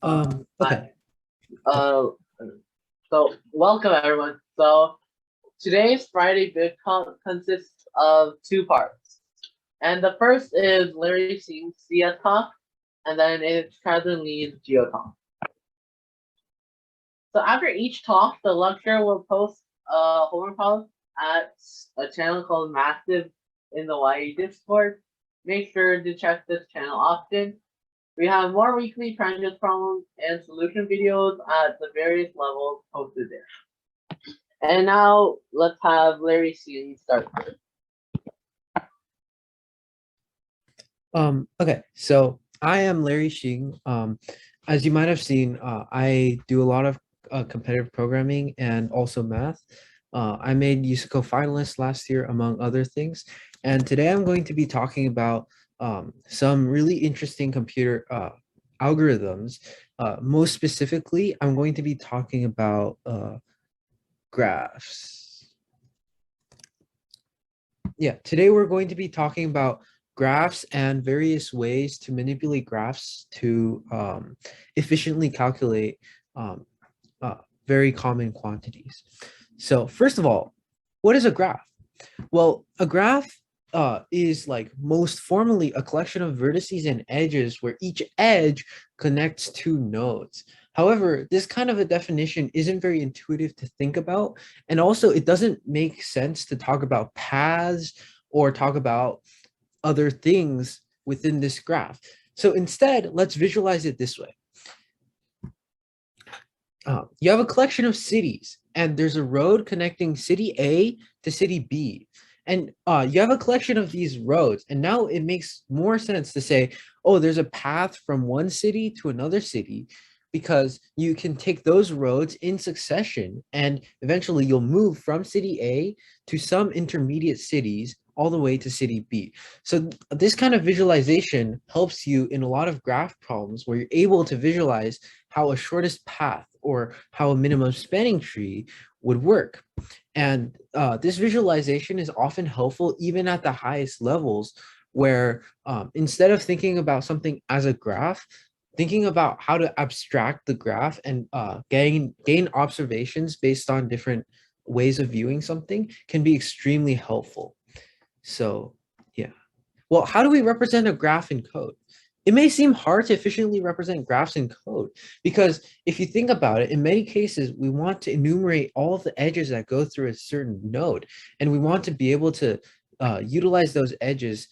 Okay. Hi. Uh, so welcome everyone. So today's Friday Bit consists of two parts, and the first is Larry Sing's CS talk, and then it's Catherine Lee's Geo talk. So after each talk, the lecturer will post a homework problem at a channel called Massive in the YE Discord. Make sure to check this channel often. We have more weekly practice problems and solution videos at the various levels posted there. And now let's have Larry C start. Okay, so I am Larry Xing. As you might have seen, I do a lot of competitive programming and also math. I made USICO finalist last year, among other things. And today I'm going to be talking about some really interesting computer algorithms. Most specifically, I'm going to be talking about graphs. Yeah, today we're going to be talking about graphs and various ways to manipulate graphs to efficiently calculate um, very common quantities. So first of all, what is a graph? Well, a graph is like most formally a collection of vertices and edges where each edge connects two nodes. However, this kind of a definition isn't very intuitive to think about. And also it doesn't make sense to talk about paths or talk about other things within this graph. So instead, let's visualize it this way. You have a collection of cities and there's a road connecting city A to city B. And you have a collection of these roads. And now it makes more sense to say, oh, there's a path from one city to another city because you can take those roads in succession and eventually you'll move from city A to some intermediate cities all the way to city B. So this kind of visualization helps you in a lot of graph problems where you're able to visualize how a shortest path or how a minimum spanning tree would work. And this visualization is often helpful even at the highest levels where instead of thinking about something as a graph, thinking about how to abstract the graph and gain observations based on different ways of viewing something can be extremely helpful. So yeah. Well, how do we represent a graph in code? It may seem hard to efficiently represent graphs in code because if you think about it, in many cases, we want to enumerate all of the edges that go through a certain node, and we want to be able to utilize those edges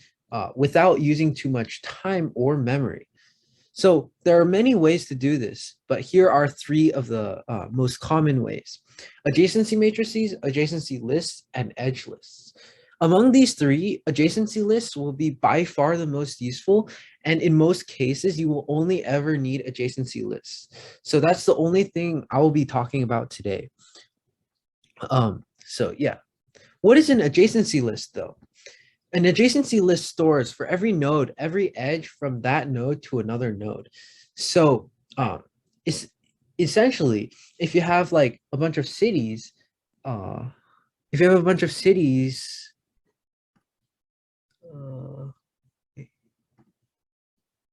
without using too much time or memory. So there are many ways to do this, but here are three of the most common ways: adjacency matrices, adjacency lists, and edge lists. Among these three, adjacency lists will be by far the most useful, and in most cases, you will only ever need adjacency lists. So that's the only thing I will be talking about today. So yeah, what is an adjacency list though? An adjacency list stores for every node, every edge from that node to another node. So it's essentially, if you have like a bunch of cities, uh, if you have a bunch of cities, uh,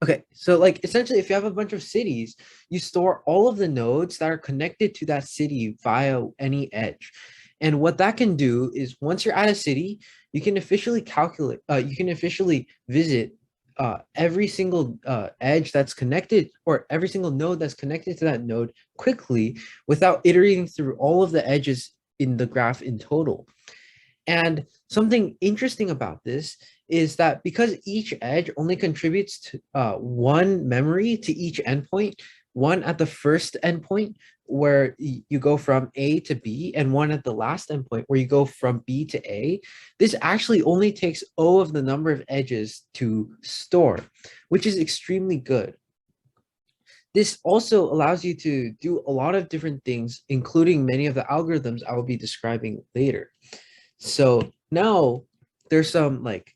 okay, so like essentially, if you have a bunch of cities, you store all of the nodes that are connected to that city via any edge. And what that can do is once you're at a city, you can officially visit every single edge that's connected or every single node that's connected to that node quickly without iterating through all of the edges in the graph in total. And something interesting about this is that because each edge only contributes to one memory to each endpoint, one at the first endpoint where you go from A to B, and one at the last endpoint where you go from B to A, this actually only takes O of the number of edges to store, which is extremely good. This also allows you to do a lot of different things, including many of the algorithms I will be describing later. So now there's some like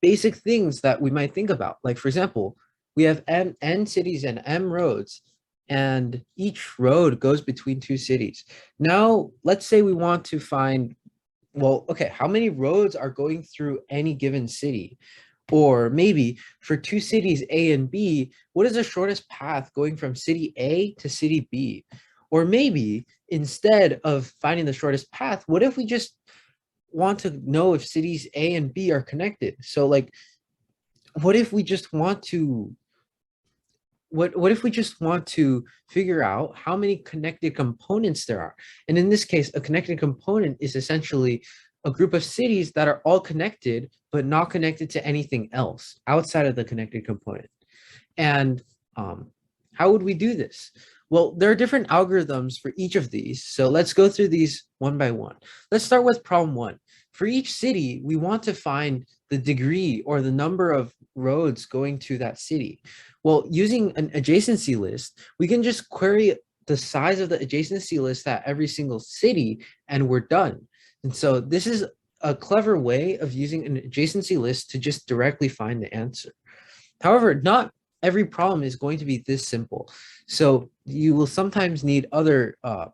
basic things that we might think about. Like for example, we have n cities and m roads, and each road goes between two cities. Now, let's say we want to find, well, okay, how many roads are going through any given city? Or maybe for two cities, A and B, what is the shortest path going from city A to city B? Or maybe instead of finding the shortest path, what if we just want to know if cities A and B are connected? So like, what if we just want to what if we just want to figure out how many connected components there are? And in this case, a connected component is essentially a group of cities that are all connected, but not connected to anything else outside of the connected component. And how would we do this? Well, there are different algorithms for each of these. So let's go through these one by one. Let's start with problem one. For each city, we want to find the degree or the number of roads going to that city. Well, using an adjacency list, we can just query the size of the adjacency list at every single city, and we're done. And so this is a clever way of using an adjacency list to just directly find the answer. However, not every problem is going to be this simple. So you will sometimes need other algorithms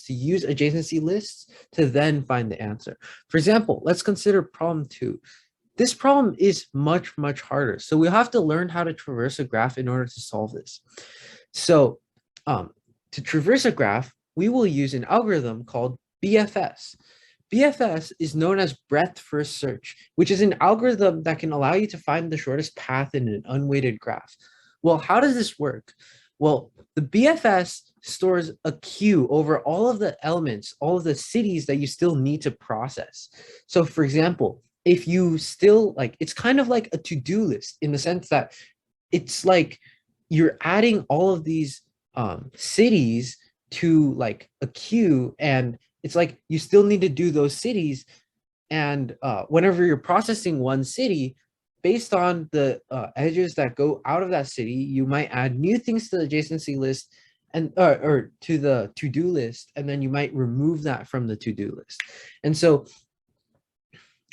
to use adjacency lists to then find the answer. For example, let's consider problem two. This problem is much, much harder. So we have to learn how to traverse a graph in order to solve this. So to traverse a graph, we will use an algorithm called BFS. BFS is known as breadth first search, which is an algorithm that can allow you to find the shortest path in an unweighted graph. Well, how does this work? Well, the BFS stores a queue over all of the elements, all of the cities that you still need to process. So for example, if you still it's kind of like a to-do list in the sense that it's like you're adding all of these cities to like a queue, and it's like you still need to do those cities. And whenever you're processing one city, based on the edges that go out of that city, you might add new things to the adjacency list and or to the to-do list, and then you might remove that from the to-do list. And so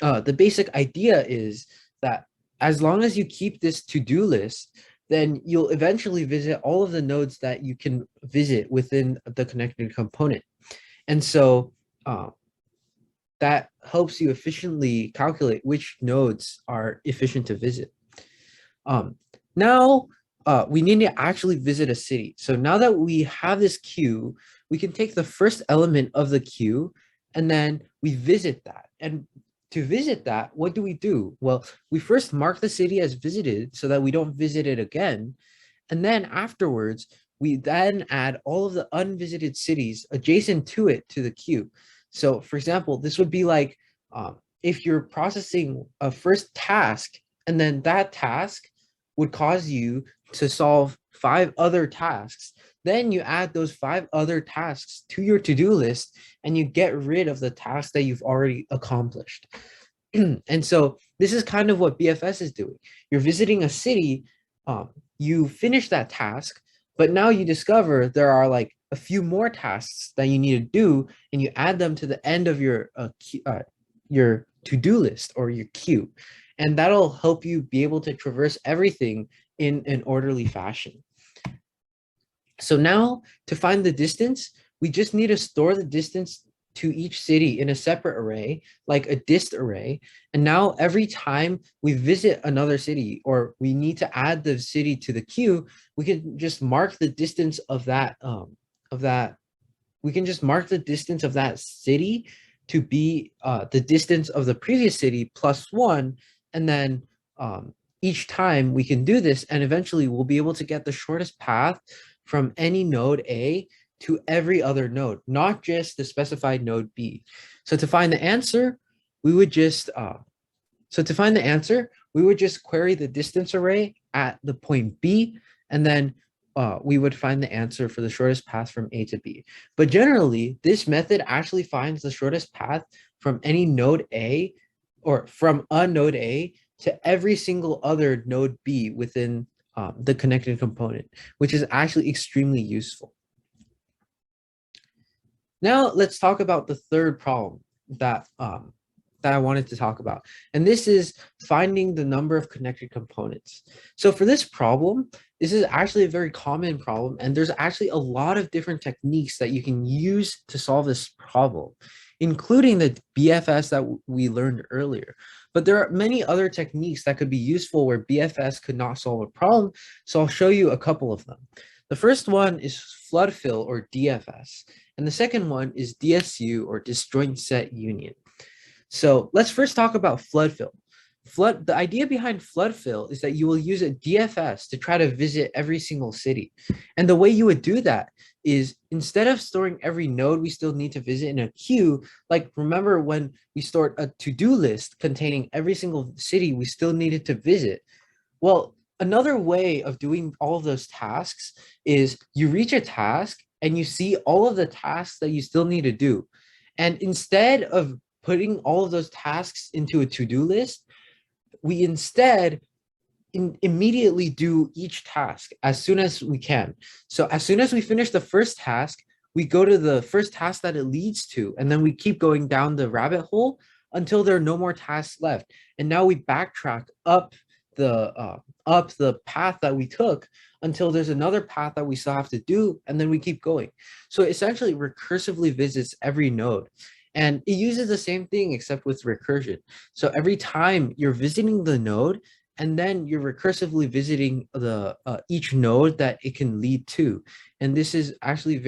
the basic idea is that as long as you keep this to-do list, then you'll eventually visit all of the nodes that you can visit within the connected component. And so that helps you efficiently calculate which nodes are efficient to visit. Now we need to actually visit a city. So now that we have this queue, we can take the first element of the queue and then we visit that. And to visit that, what do? Well, we first mark the city as visited so that we don't visit it again. And then afterwards, we then add all of the unvisited cities adjacent to it to the queue. So for example, this would be like if you're processing a first task, and then that task would cause you to solve 5 other tasks, then you add those 5 other tasks to your to-do list and you get rid of the task that you've already accomplished. And so this is kind of what BFS is doing. You're visiting a city, you finish that task, but now you discover there are like a few more tasks that you need to do, and you add them to the end of your to-do list or your queue. And that'll help you be able to traverse everything in an orderly fashion. So now to find the distance, we just need to store the distance to each city in a separate array, like a dist array. And now every time we visit another city or we need to add the city to the queue, we can just mark the distance of that, we can just mark the distance of that city to be the distance of the previous city plus 1. And then each time we can do this, and eventually we'll be able to get the shortest path from any node A to every other node, not just the specified node B. So to find the answer, we would just query the distance array at the point B, and then we would find the answer for the shortest path from A to B. But generally, this method actually finds the shortest path from any node A, or from a node A to every single other node B within the connected component, which is actually extremely useful. Now let's talk about the third problem that I wanted to talk about. And this is finding the number of connected components. So for this problem, this is actually a very common problem, and there's actually a lot of different techniques that you can use to solve this problem. including the BFS that we learned earlier. But there are many other techniques that could be useful where BFS could not solve a problem. So I'll show you a couple of them. The first one is flood fill or DFS. And the second one is DSU or disjoint set union. So let's first talk about flood fill. The idea behind flood fill is that you will use a DFS to try to visit every single city. And the way you would do that is instead of storing every node we still need to visit in a queue, like remember when we stored a to-do list containing every single city we still needed to visit. Well, another way of doing all of those tasks is you reach a task and you see all of the tasks that you still need to do. And instead of putting all of those tasks into a to-do list, we instead immediately do each task as soon as we can. So as soon as we finish the first task, we go to the first task that it leads to, and then we keep going down the rabbit hole until there are no more tasks left. And now we backtrack up the path that we took until there's another path that we still have to do, and then we keep going. So essentially recursively visits every node. And it uses the same thing except with recursion. So every time you're visiting the node, and then you're recursively visiting the each node that it can lead to. And this is actually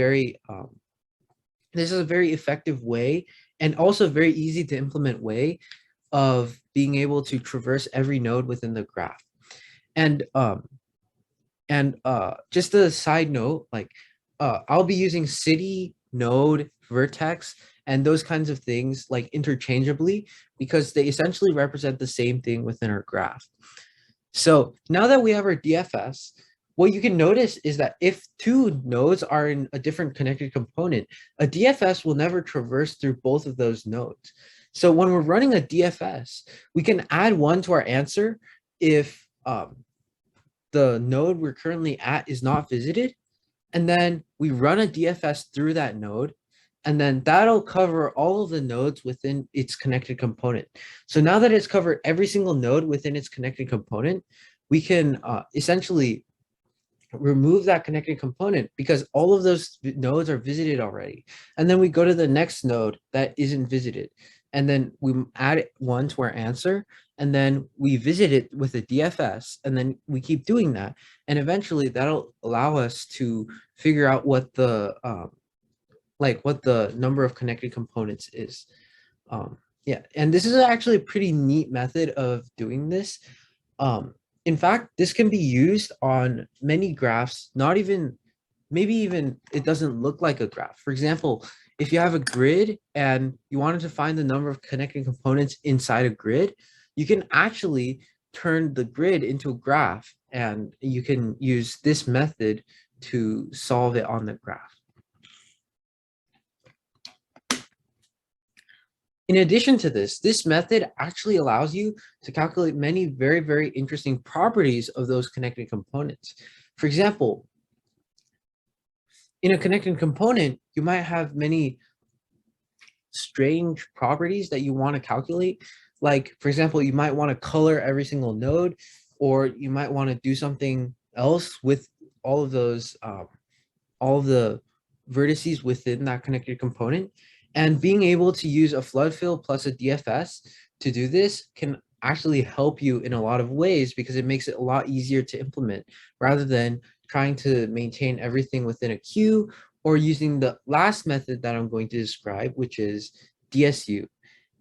this is a very effective way and also very easy to implement way of being able to traverse every node within the graph. And just a side note, like I'll be using city, node, vertex, and those kinds of things like interchangeably because they essentially represent the same thing within our graph. So now that we have our DFS, what you can notice is that if two nodes are in a different connected component, a DFS will never traverse through both of those nodes. So when we're running a DFS, we can add one to our answer if the node we're currently at is not visited, and then we run a DFS through that node, and then that'll cover all of the nodes within its connected component. So now that it's covered every single node within its connected component, we can essentially remove that connected component because all of those nodes are visited already. And then we go to the next node that isn't visited. And then we add one to our answer, and then we visit it with a DFS, and then we keep doing that. And eventually that'll allow us to figure out what the number of connected components is. Yeah, and this is actually a pretty neat method of doing this. In fact, this can be used on many graphs, maybe even it doesn't look like a graph. For example, if you have a grid and you wanted to find the number of connected components inside a grid, you can actually turn the grid into a graph, and you can use this method to solve it on the graph. In addition to this, this method actually allows you to calculate many very, very interesting properties of those connected components. For example, in a connected component, you might have many strange properties that you want to calculate. Like, for example, you might want to color every single node, or you might want to do something else with all of those, all of the vertices within that connected component. And being able to use a flood fill plus a DFS to do this can actually help you in a lot of ways because it makes it a lot easier to implement rather than trying to maintain everything within a queue or using the last method that I'm going to describe, which is DSU.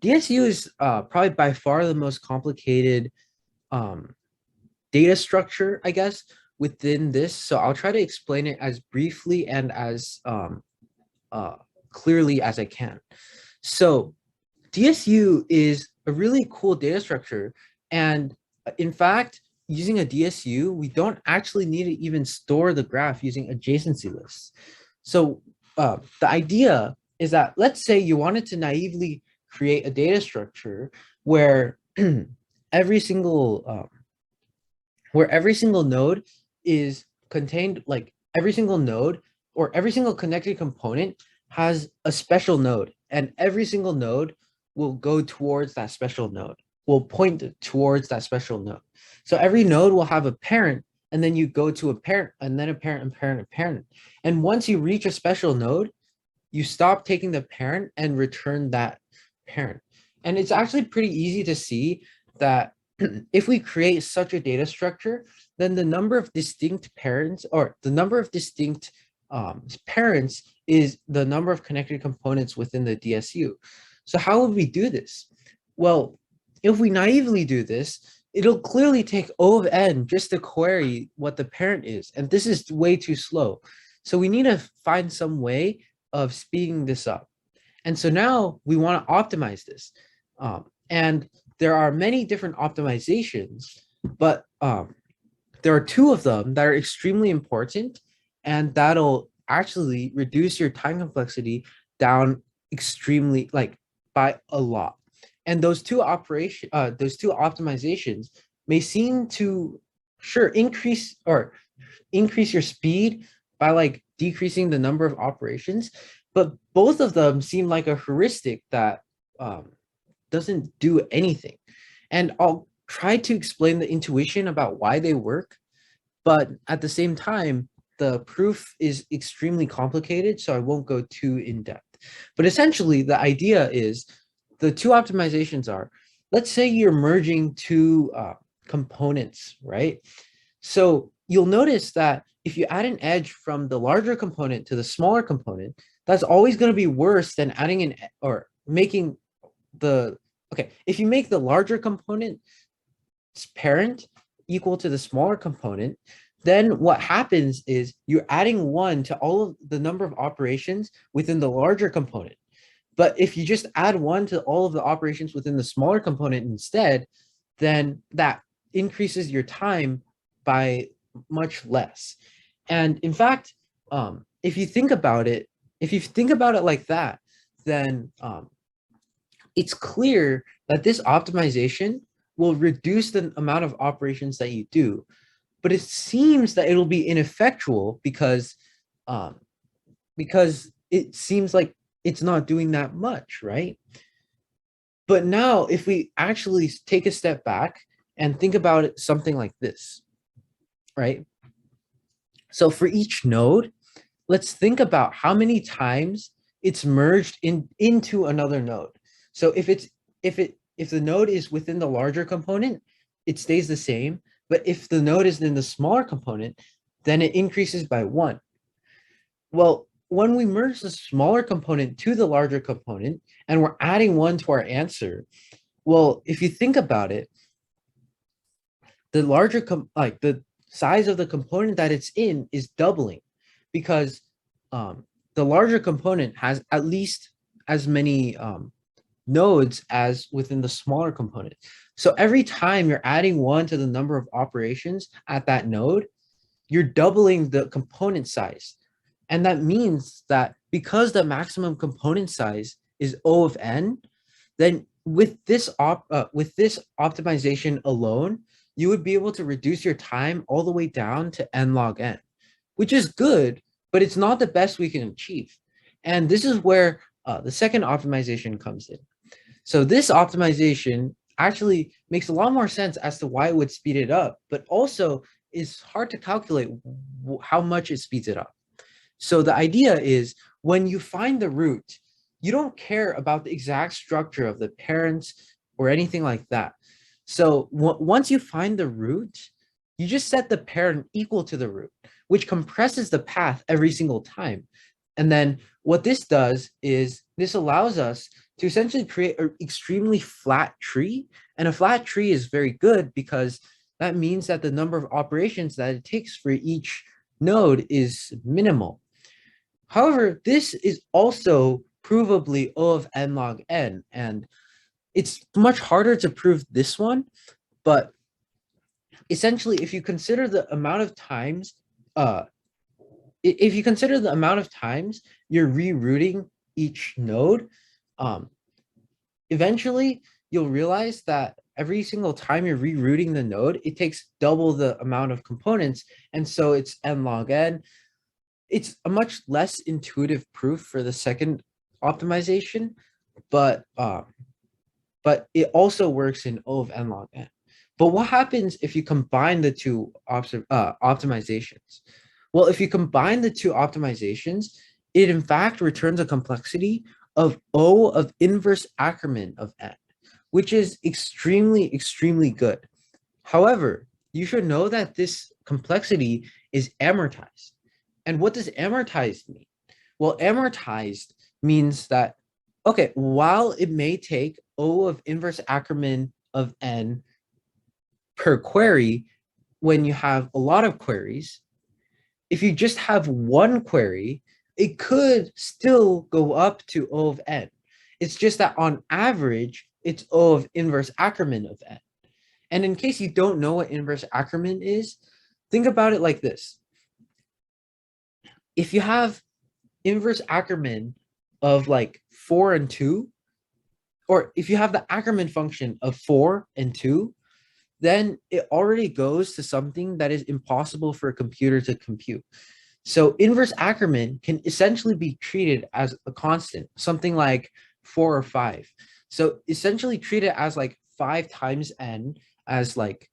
DSU is probably by far the most complicated data structure, I guess, within this. So I'll try to explain it as briefly and as clearly as I can. So DSU is a really cool data structure. And in fact, using a DSU, we don't actually need to even store the graph using adjacency lists. So the idea is that, let's say you wanted to naively create a data structure where every single node is contained, like every single node or every single connected component has a special node, and every single node will go towards that special node, will point towards that special node. So every node will have a parent, and then you go to a parent, and then a parent, and parent, and parent. And once you reach a special node, you stop taking the parent and return that parent. And it's actually pretty easy to see that if we create such a data structure, then the number of distinct parents or the number of distinct parents is the number of connected components within the DSU. So how would we do this? Well, if we naively do this, it'll clearly take O of n just to query what the parent is. And this is way too slow. So we need to find some way of speeding this up. And so now we want to optimize this. And there are many different optimizations, but there are two of them that are extremely important, and that'll actually reduce your time complexity down extremely, like by a lot. And those two optimizations may seem to increase your speed by like decreasing the number of operations, but both of them seem like a heuristic that doesn't do anything. And I'll try to explain the intuition about why they work, but at the same time, the proof is extremely complicated, so I won't go too in depth. But essentially, the idea is the two optimizations are, let's say you're merging two components, right? So you'll notice that if you add an edge from the larger component to the smaller component, that's always going to be worse than adding an or making the, okay, if you make the larger component parent equal to the smaller component, then what happens is you're adding one to all of the number of operations within the larger component. But if you just add one to all of the operations within the smaller component instead, then that increases your time by much less. And in fact, if you think about it like that, then it's clear that this optimization will reduce the amount of operations that you do. But it seems that it'll be ineffectual because it seems like it's not doing that much, right? But now if we actually take a step back and think about it something like this, right? So for each node, let's think about how many times it's merged into another node. So if the node is within the larger component, it stays the same. But if the node is in the smaller component, then it increases by 1. Well, when we merge the smaller component to the larger component and we're adding 1 to our answer, well, if you think about it, the larger the size of the component that it's in is doubling, because the larger component has at least as many nodes as within the smaller component. So every time you're adding 1 to the number of operations at that node, you're doubling the component size. And that means that because the maximum component size is O of n, then with this optimization alone, you would be able to reduce your time all the way down to n log n, which is good, but it's not the best we can achieve. And this is where the second optimization comes in. So this optimization actually makes a lot more sense as to why it would speed it up, but also is hard to calculate how much it speeds it up. So the idea is when you find the root, you don't care about the exact structure of the parents or anything like that. So once you find the root, you just set the parent equal to the root, which compresses the path every single time. And then what this does is this allows us to essentially create an extremely flat tree. And a flat tree is very good because that means that the number of operations that it takes for each node is minimal. However, this is also provably O of n log n, and it's much harder to prove this one, but essentially, if you consider the amount of times, you're rerouting each node, eventually you'll realize that every single time you're rerouting the node, it takes double the amount of components, and so it's n log n. It's a much less intuitive proof for the second optimization, but it also works in O of n log n. But what happens if you combine the two optimizations? Well, if you combine the two optimizations, it in fact returns a complexity of O of inverse Ackermann of n, which is extremely, extremely good. However, you should know that this complexity is amortized. And what does amortized mean? Well, amortized means that, okay, while it may take O of inverse Ackermann of n per query when you have a lot of queries, if you just have one query, it could still go up to O of n. It's just that on average, it's O of inverse Ackermann of n. And in case you don't know what inverse Ackermann is, think about it like this. If you have inverse Ackermann of like 4 and 2, or if you have the Ackermann function of 4 and 2, then it already goes to something that is impossible for a computer to compute. So inverse Ackermann can essentially be treated as a constant, something like 4 or 5. So essentially treat it as like 5 times n, as like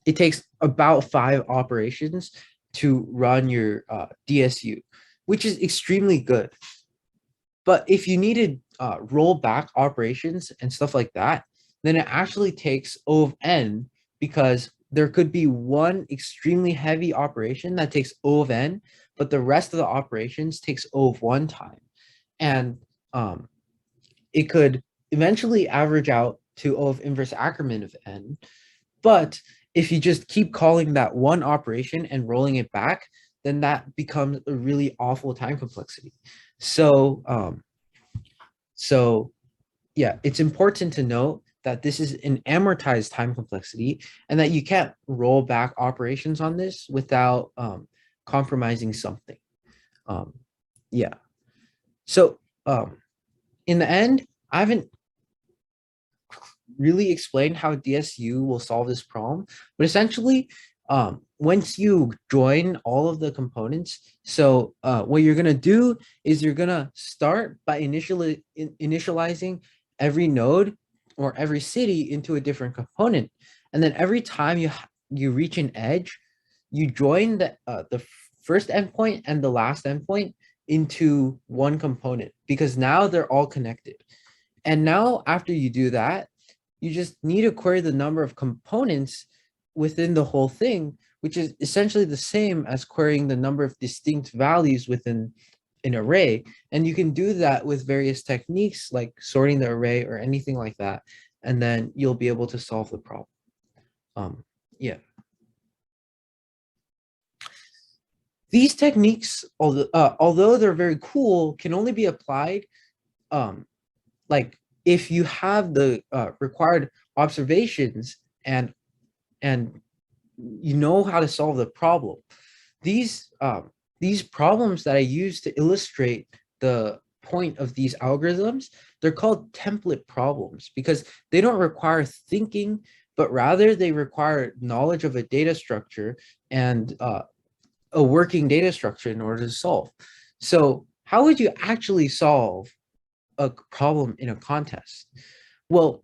it takes about 5 operations to run your DSU, which is extremely good. But if you needed roll back operations and stuff like that, then it actually takes O of n, because there could be one extremely heavy operation that takes O of n, but the rest of the operations takes O of 1 time. And it could eventually average out to O of inverse Ackermann of n. But if you just keep calling that one operation and rolling it back, then that becomes a really awful time complexity. So, yeah, it's important to note that this is an amortized time complexity and that you can't roll back operations on this without compromising something. Yeah. So in the end, I haven't really explained how DSU will solve this problem, but essentially, once you join all of the components, so what you're gonna do is you're gonna start by initializing every node or every city into a different component, and then every time you reach an edge, you join the first endpoint and the last endpoint into one component, because now they're all connected. And now after you do that, you just need to query the number of components within the whole thing, which is essentially the same as querying the number of distinct values within an array. And you can do that with various techniques like sorting the array or anything like that. And then you'll be able to solve the problem. Yeah. These techniques, although they're very cool, can only be applied like if you have the required observations and you know how to solve the problem. These problems that I use to illustrate the point of these algorithms, they're called template problems because they don't require thinking, but rather they require knowledge of a data structure and a working data structure in order to solve. So how would you actually solve a problem in a contest? Well,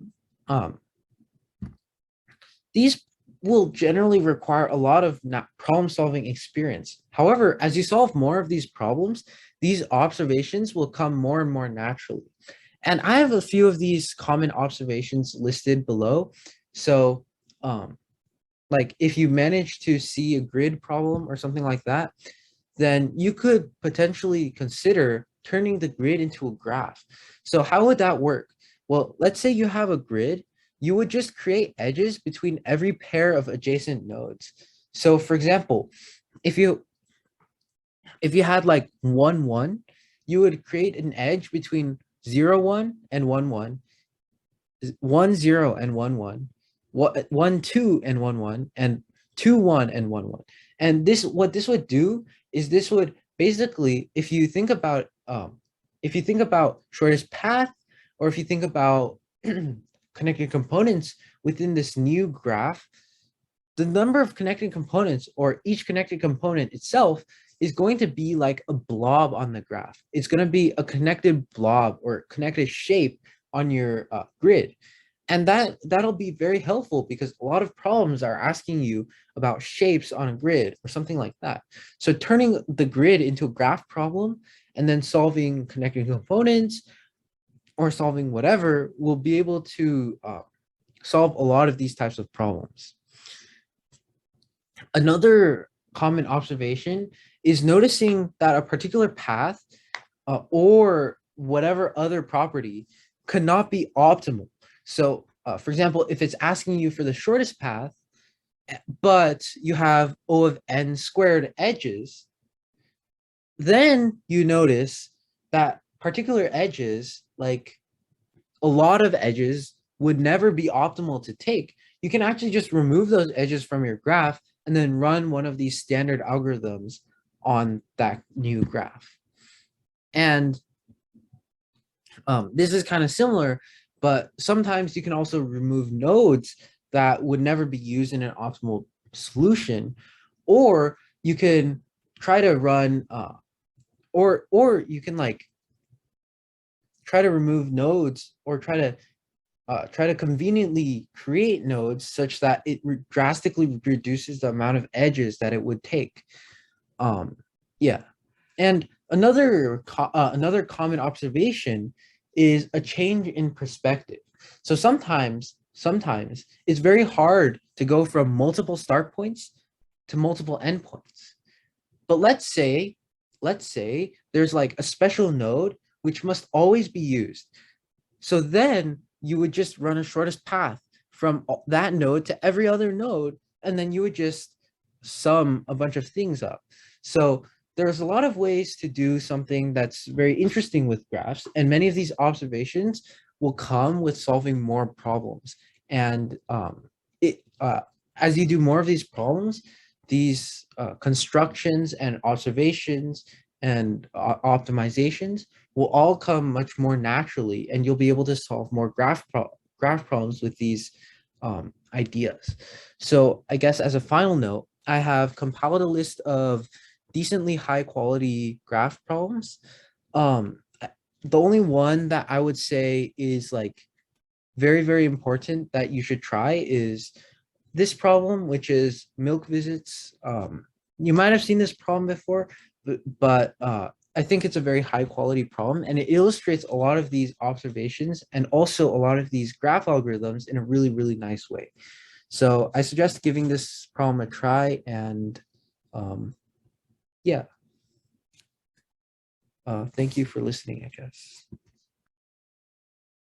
these will generally require a lot of problem-solving experience. However, as you solve more of these problems, these observations will come more and more naturally. And I have a few of these common observations listed below. So like if you manage to see a grid problem or something like that, then you could potentially consider turning the grid into a graph. So how would that work? Well, let's say you have a grid. You would just create edges between every pair of adjacent nodes. So for example, if you had like 1, 1, you would create an edge between 0, 1 and 1, 1, 1, 0 and 1, 1, 1, 2 and 1, 1, and 2, 1 and 1, 1. And this, what this would do is this would basically, if you think about shortest path, or if you think about connected components within this new graph, the number of connected components or each connected component itself is going to be like a blob on the graph. It's going to be a connected blob or connected shape on your grid. And that'll be very helpful because a lot of problems are asking you about shapes on a grid or something like that. So turning the grid into a graph problem and then solving connecting components or solving whatever will be able to solve a lot of these types of problems. Another common observation is noticing that a particular path or whatever other property could not be optimal. So, for example, if it's asking you for the shortest path, but you have O of n squared edges, then you notice that particular edges, like a lot of edges, would never be optimal to take. You can actually just remove those edges from your graph and then run one of these standard algorithms on that new graph. And this is kind of similar, but sometimes you can also remove nodes that would never be used in an optimal solution, or you can try to run, or you can like try to remove nodes or try to conveniently create nodes such that it drastically reduces the amount of edges that it would take. Yeah, and another common observation is a change in perspective. So sometimes it's very hard to go from multiple start points to multiple endpoints. But let's say there's like a special node which must always be used. So then you would just run a shortest path from that node to every other node, and then you would just sum a bunch of things up. So there's a lot of ways to do something that's very interesting with graphs, and many of these observations will come with solving more problems. And as you do more of these problems, these constructions and observations and optimizations will all come much more naturally, and you'll be able to solve more graph problems with these ideas. So I guess as a final note, I have compiled a list of decently high quality graph problems. The only one that I would say is like very, very important that you should try is this problem, which is milk visits. You might have seen this problem before, but I think it's a very high quality problem, and it illustrates a lot of these observations and also a lot of these graph algorithms in a really, really nice way. So I suggest giving this problem a try, and yeah. Thank you for listening, I guess.